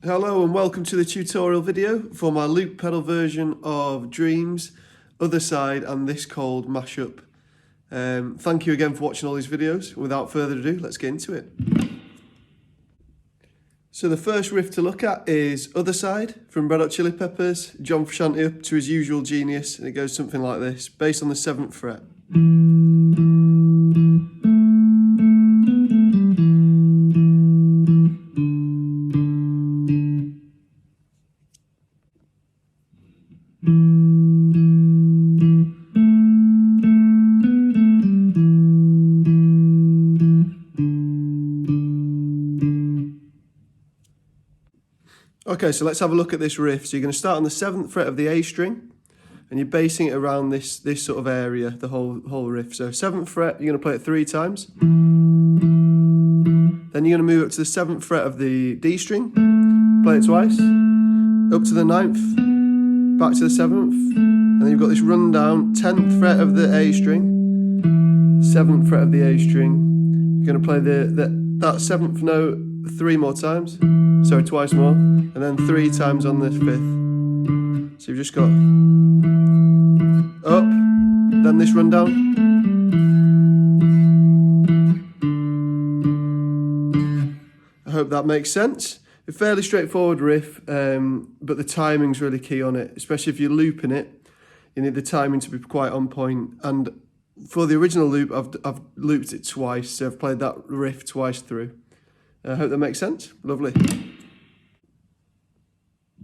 Hello and welcome to the tutorial video for my loop pedal version of Dreams, Otherside and This Cold mashup. Thank you again for watching all these videos. Without further ado, let's get into it. So the first riff to look at is Otherside from Red Hot Chili Peppers, John Frusciante up to his usual genius, and it goes something like this, based on the 7th fret. Okay, so let's have a look at this riff. So you're going to start on the 7th fret of the A string, and you're basing it around this sort of area, the whole riff. So 7th fret, you're going to play it 3 times. Then you're going to move up to the 7th fret of the D string, play it twice, up to the 9th, back to the 7th, and then you've got this rundown, 10th fret of the A string, 7th fret of the A string. You're going to play that 7th note 3 more times, so twice more, and then 3 times on the 5th. So you've just got up, then this rundown. I hope that makes sense. A fairly straightforward riff, but the timing's really key on it, especially if you're looping it. You need the timing to be quite on point. And for the original loop, I've looped it twice, so I've played that riff twice through. I hope that makes sense. Lovely.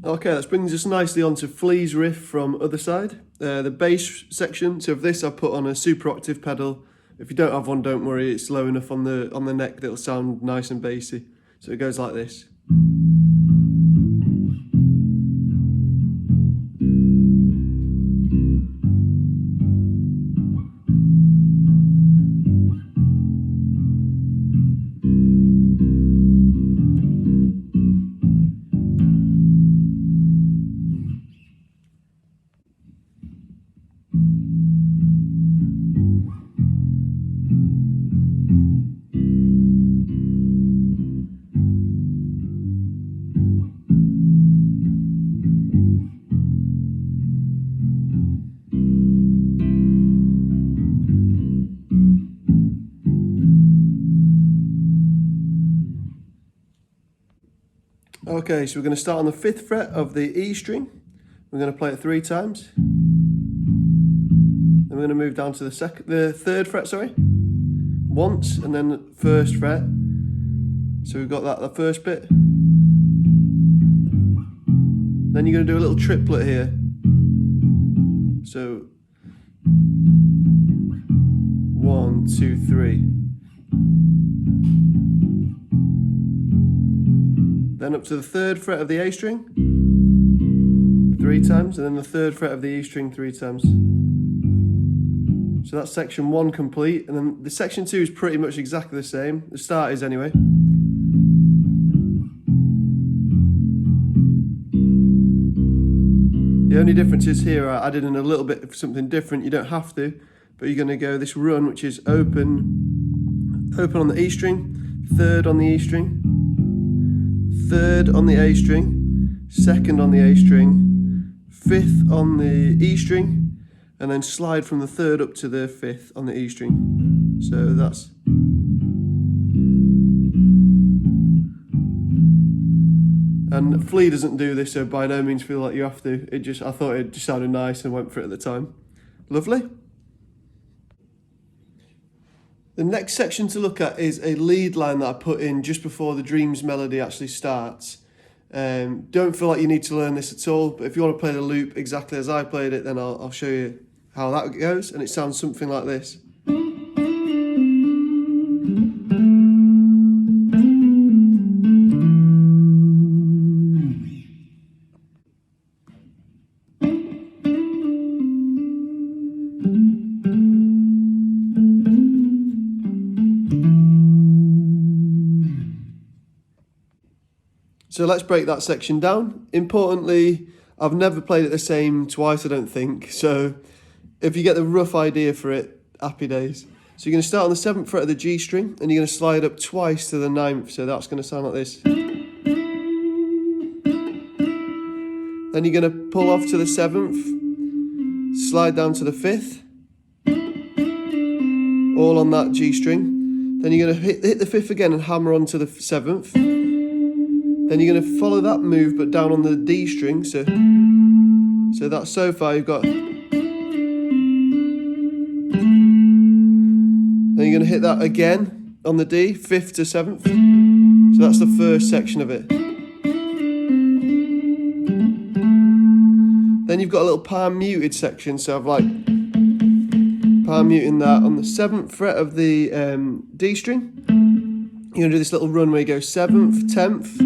Okay, that brings us nicely onto Flea's riff from Otherside. The bass section, so of this I've put on a super octave pedal. If you don't have one, don't worry, it's low enough on the neck that it'll sound nice and bassy. So it goes like this. Okay, so we're going to start on the 5th fret of the E string. We're going to play it 3 times. Then we're going to move down to the 3rd fret, once, and then the 1st fret. So we've got the first bit. Then you're going to do a little triplet here. So 1, 2, 3. Then up to the 3rd fret of the A string 3 times, and then the 3rd fret of the E string 3 times. So that's section 1 complete, and then the section 2 is pretty much exactly the same. The start is anyway. The only difference is here I added in a little bit of something different. You don't have to, but you're going to go this run, which is open on the E string, 3rd on the E string, 3rd on the A string, 2nd on the A string, 5th on the E string, and then slide from the 3rd up to the 5th on the E string. So that's... And Flea doesn't do this, so by no means feel like you have to. I thought it just sounded nice and went for it at the time. Lovely. The next section to look at is a lead line that I put in just before the Dreams melody actually starts. Don't feel like you need to learn this at all, but if you want to play the loop exactly as I played it, then I'll show you how that goes, and it sounds something like this. So let's break that section down. Importantly, I've never played it the same twice, I don't think. So if you get the rough idea for it, happy days. So you're going to start on the 7th fret of the G string, and you're going to slide up twice to the 9th. So that's going to sound like this. Then you're going to pull off to the 7th, slide down to the 5th, all on that G string. Then you're going to hit the 5th again and hammer onto the 7th. Then you're going to follow that move but down on the D string. So that's so far you've got. Then you're going to hit that again on the D, 5th to 7th. So that's the first section of it. Then you've got a little palm muted section. So I've like palm muting that on the 7th fret of the D string. You're going to do this little run where you go 7th, 10th,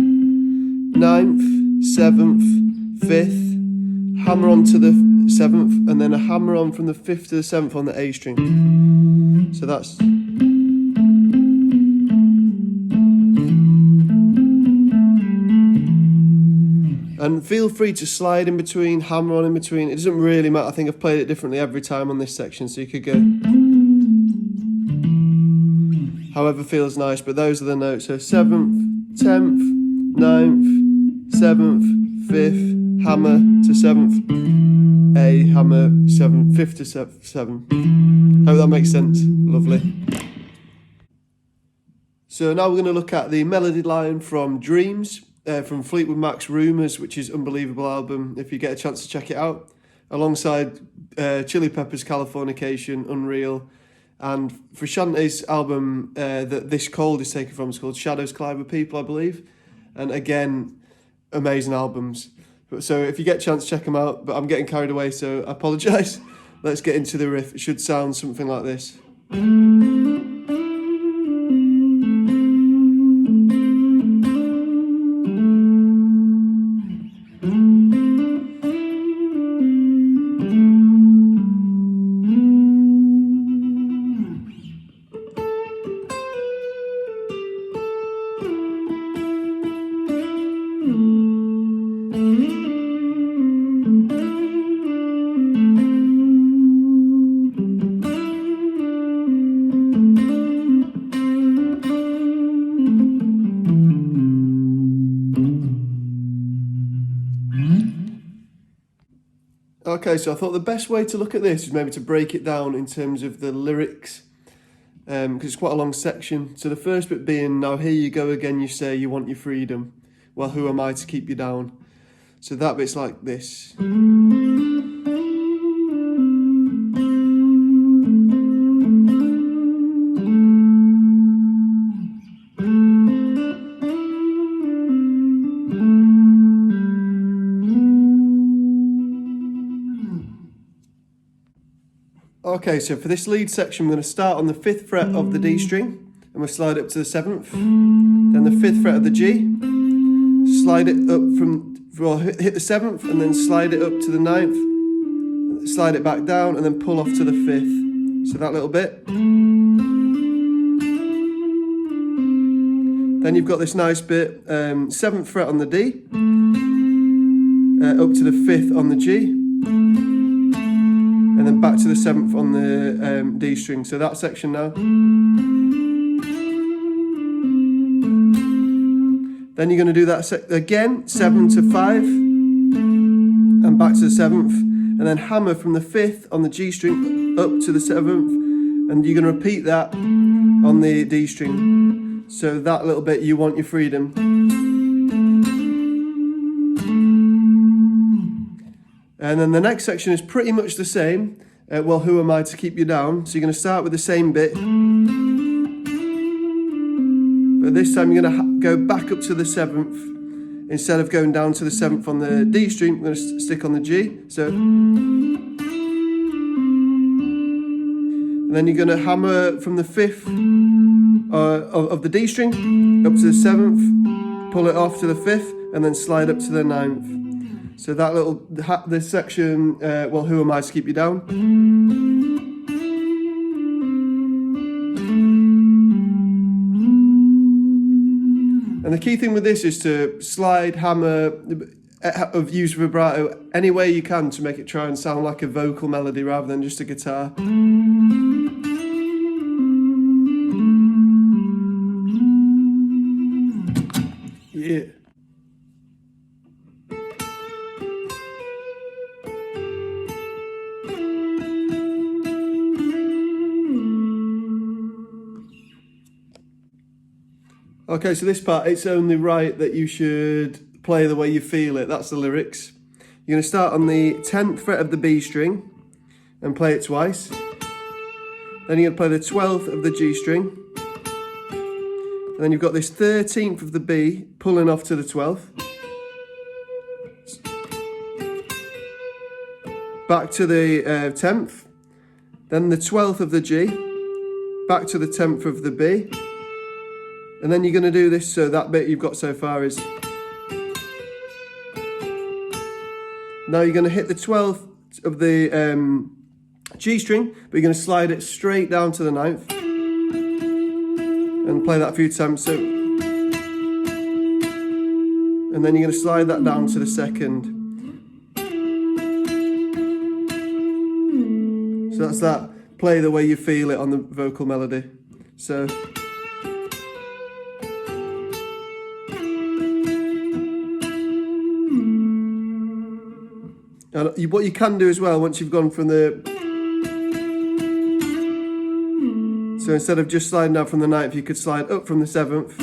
9th, 7th, 5th, hammer on to the 7th, and then a hammer on from the 5th to the 7th on the A string. So that's. And feel free to slide in between, hammer on in between. It doesn't really matter. I think I've played it differently every time on this section, so you could go however feels nice, but those are the notes. So 7th, 10th, 9th, 7th, 5th, hammer to 7th, A, hammer, 7th, 5th to 7th. Hope that makes sense. Lovely. So now we're going to look at the melody line from Dreams, from Fleetwood Mac's Rumours, which is an unbelievable album if you get a chance to check it out, alongside Chili Peppers' Californication, Unreal, and Frusciante's album that This Cold is taken from is called Shadows Collide with People, I believe. And again, amazing albums. So if you get a chance, check them out. But I'm getting carried away, so I apologise. Let's get into the riff. It should sound something like this. Okay, so I thought the best way to look at this is maybe to break it down in terms of the lyrics, because it's quite a long section. So the first bit being, now here you go again, you say you want your freedom. Well, who am I to keep you down? So that bit's like this. Okay, so for this lead section, we're going to start on the 5th fret of the D string, and we'll slide up to the 7th, then the 5th fret of the G, slide it up hit the 7th, and then slide it up to the 9th, slide it back down, and then pull off to the 5th. So that little bit. Then you've got this nice bit, 7th fret on the D, up to the 5th on the G, and then back to the 7th on the D string. So that section now. Then you're going to do that again, 7 to 5, and back to the 7th, and then hammer from the 5th on the G string up to the 7th, and you're going to repeat that on the D string. So that little bit, you want your freedom. And then the next section is pretty much the same. Well, who am I to keep you down? So you're going to start with the same bit. But this time you're going to go back up to the 7th. Instead of going down to the 7th on the D string, we're going to stick on the G. So, and then you're going to hammer from the 5th of the D string up to the 7th, pull it off to the 5th, and then slide up to the 9th. So that this section, well, who am I to keep you down? And the key thing with this is to slide, hammer, use vibrato any way you can to make it try and sound like a vocal melody rather than just a guitar. Yeah. Okay, so this part, it's only right that you should play the way you feel it. That's the lyrics. You're going to start on the 10th fret of the B string and play it twice. Then you're going to play the 12th of the G string. And then you've got this 13th of the B pulling off to the 12th. Back to the 10th. Then the 12th of the G. Back to the 10th of the B. And then you're going to do this, so that bit you've got so far is... Now you're going to hit the 12th of the G string, but you're going to slide it straight down to the 9th. And play that a few times. So, and then you're going to slide that down to the 2nd. So that's that. Play the way you feel it on the vocal melody. So. And what you can do as well, once you've gone from the... So instead of just sliding down from the 9th, you could slide up from the 7th,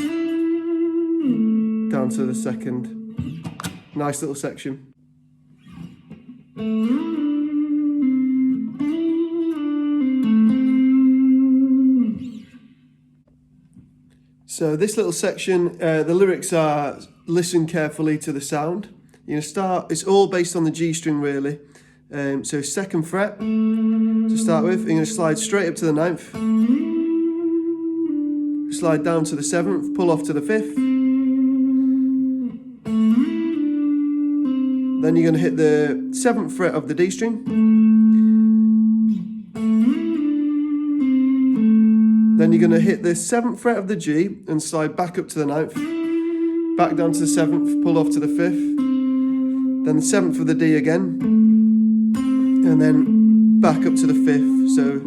down to the 2nd. Nice little section. So this little section, the lyrics are, listen carefully to the sound. You're going to start, it's all based on the G string really. So 2nd fret to start with, you're going to slide straight up to the 9th. Slide down to the 7th, pull off to the 5th. Then you're going to hit the 7th fret of the D string. Then you're going to hit the 7th fret of the G and slide back up to the 9th. Back down to the 7th, pull off to the 5th. Then the 7th of the D again. And then back up to the 5th. So.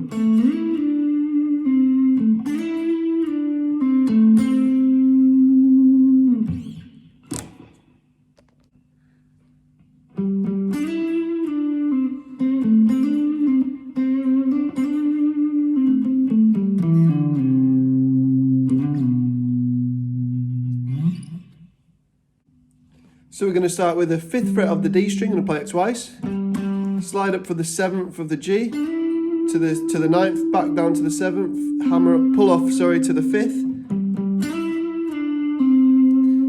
So we're going to start with the 5th fret of the D string, I'm going to play it twice. Slide up for the 7th of the G to the 9th, back down to the 7th, hammer up, pull off, sorry, to the 5th.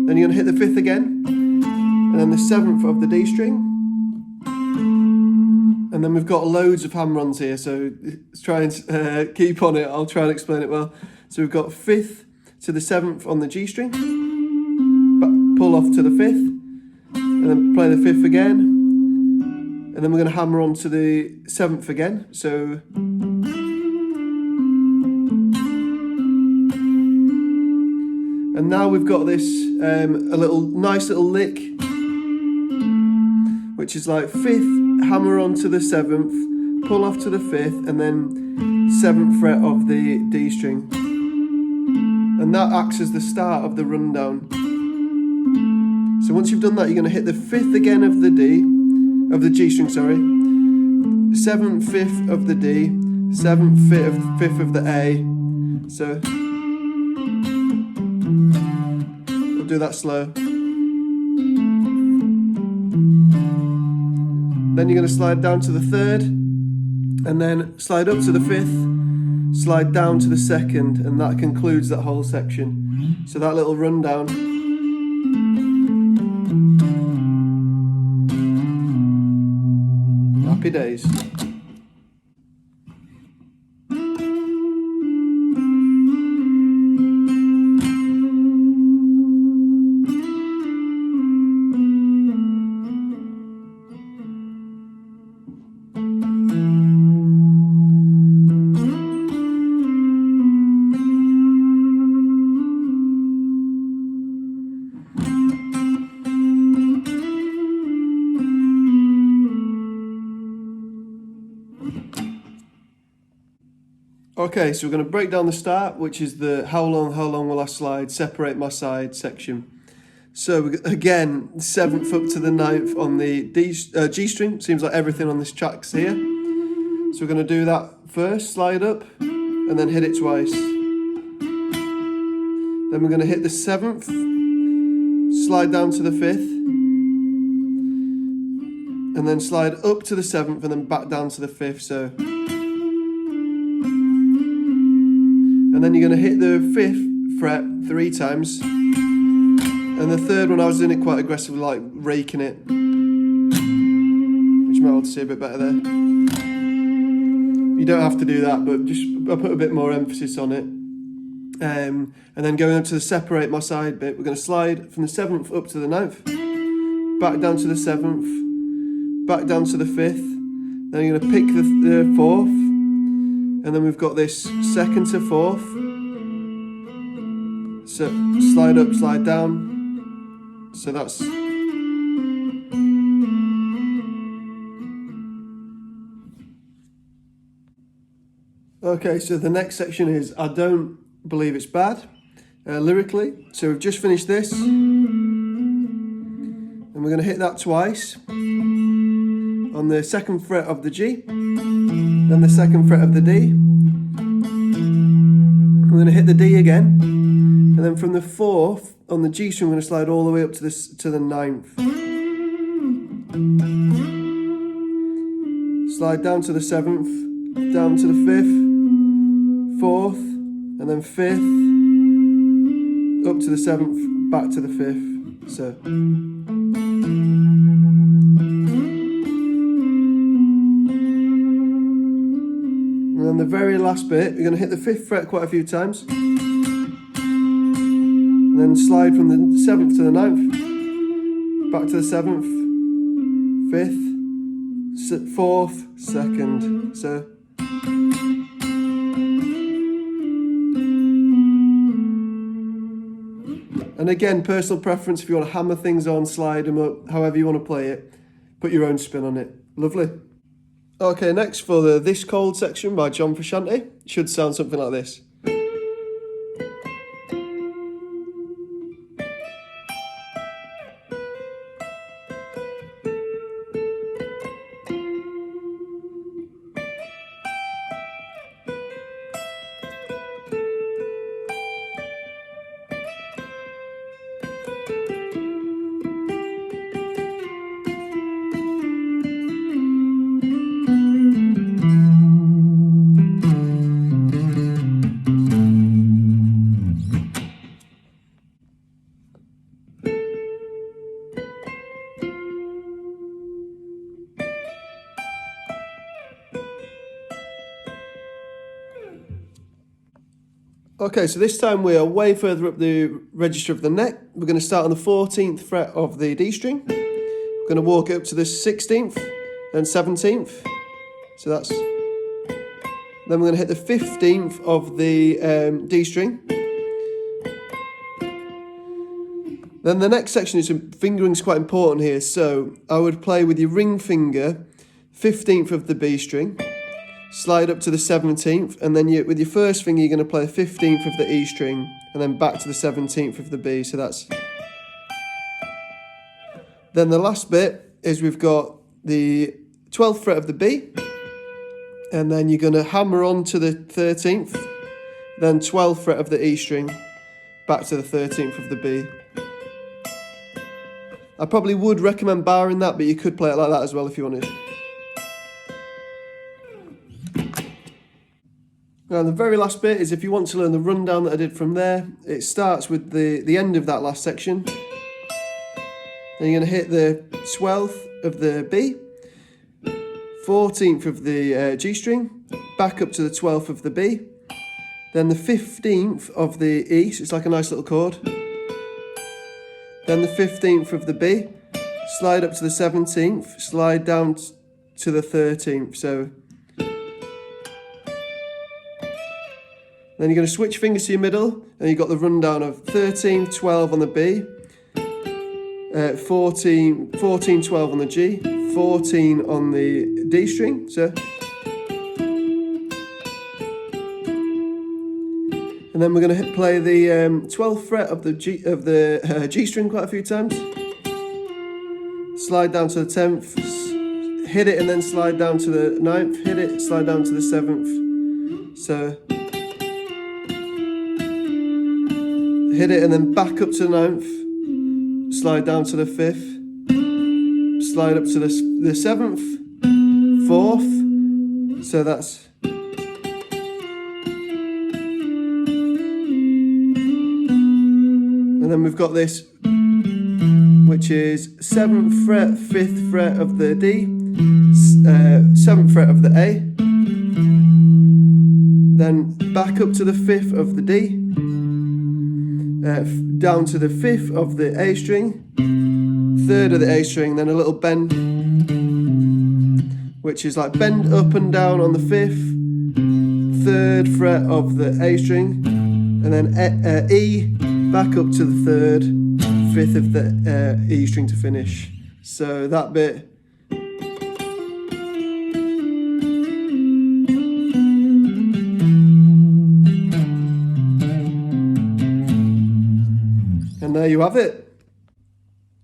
Then you're going to hit the 5th again, and then the 7th of the D string. And then we've got loads of hammer-ons here, so let's try and keep on it, I'll try and explain it well. So we've got 5th to the 7th on the G string, pull off to the 5th, and then play the 5th again, and then we're going to hammer on to the 7th again. So and now we've got this a nice little lick, which is like 5th, hammer on to the 7th, pull off to the 5th, and then 7th fret of the D string, and that acts as the start of the rundown. So once you've done that, you're going to hit the 5th again of the G string, sorry. 7th, 5th of the D, 7th, 5th of the A. So we'll do that slow. Then you're going to slide down to the 3rd, and then slide up to the 5th, slide down to the 2nd, and that concludes that whole section. So that little rundown. Happy days. Okay, so we're going to break down the start, which is the how long will I slide, separate my side section. So again, 7th up to the 9th on the G string. Seems like everything on this track's here. So we're going to do that first, slide up, and then hit it twice. Then we're going to hit the 7th, slide down to the 5th, and then slide up to the 7th and then back down to the 5th. So, and then you're going to hit the 5th fret 3 times, and the 3rd one I was doing it quite aggressively, like raking it, which you might want to see a bit better there. You don't have to do that, but just I put a bit more emphasis on it. And then going up to the separate my side bit, we're going to slide from the 7th up to the 9th, back down to the 7th, back down to the 5th, then you're going to pick the 4th, and then we've got this 2nd to 4th, so slide up, slide down, so that's... Okay, so the next section is I Don't Believe It's Bad, lyrically. So we've just finished this, and we're going to hit that twice on the 2nd fret of the G, then the 2nd fret of the D. We're going to hit the D again, and then from the 4th on the G string, we're going to slide all the way up to the 9th. Slide down to the 7th, down to the 5th, 4th, and then 5th, up to the 7th, back to the 5th. So. And then the very last bit, you're going to hit the 5th fret quite a few times. And then slide from the 7th to the 9th, back to the 7th, 5th, 4th, 2nd. So. And again, personal preference, if you want to hammer things on, slide them up, however you want to play it, put your own spin on it. Lovely. Okay, next for the This Cold section by John Frusciante. Should sound something like this. Okay, so this time we are way further up the register of the neck. We're going to start on the 14th fret of the D string. We're going to walk it up to the 16th and 17th. So that's... Then we're going to hit the 15th of the D string. Then the next section is fingering's quite important here. So I would play with your ring finger, 15th of the B string. Slide up to the 17th, and then with your first finger, you're going to play the 15th of the E string, and then back to the 17th of the B. So that's... Then the last bit is we've got the 12th fret of the B, and then you're going to hammer on to the 13th, then 12th fret of the E string, back to the 13th of the B. I probably would recommend barring that, but you could play it like that as well if you wanted. Now the very last bit is if you want to learn the rundown that I did from there, it starts with the end of that last section. Then you're going to hit the 12th of the B, 14th of the G string, back up to the 12th of the B, then the 15th of the E, so it's like a nice little chord, then the 15th of the B, slide up to the 17th, slide down to the 13th, so... Then you're going to switch fingers to your middle, and you've got the rundown of 13, 12 on the B, 14, 12 on the G, 14 on the D string, so. And then we're going to play the 12th fret of the G string quite a few times. Slide down to the 10th, hit it and then slide down to the 9th, hit it, slide down to the 7th, so. hit it and then back up to the 9th, slide down to the 5th, slide up to the 7th, 4th, so that's and then we've got this, which is 7th fret, 5th fret of the D, 7th fret of the A, then back up to the 5th of the D, down to the 5th of the A string, 3rd of the A string, then a little bend, which is like bend up and down on the 5th, 3rd fret of the A string, and then E, back up to the 3rd, 5th of the E string to finish. So that bit. And there you have it.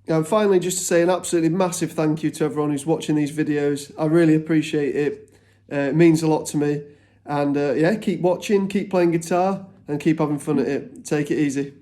And finally, just to say an absolutely massive thank you to everyone who's watching these videos. I really appreciate it. It means a lot to me. And yeah, keep watching, keep playing guitar, and keep having fun at it. Take it easy.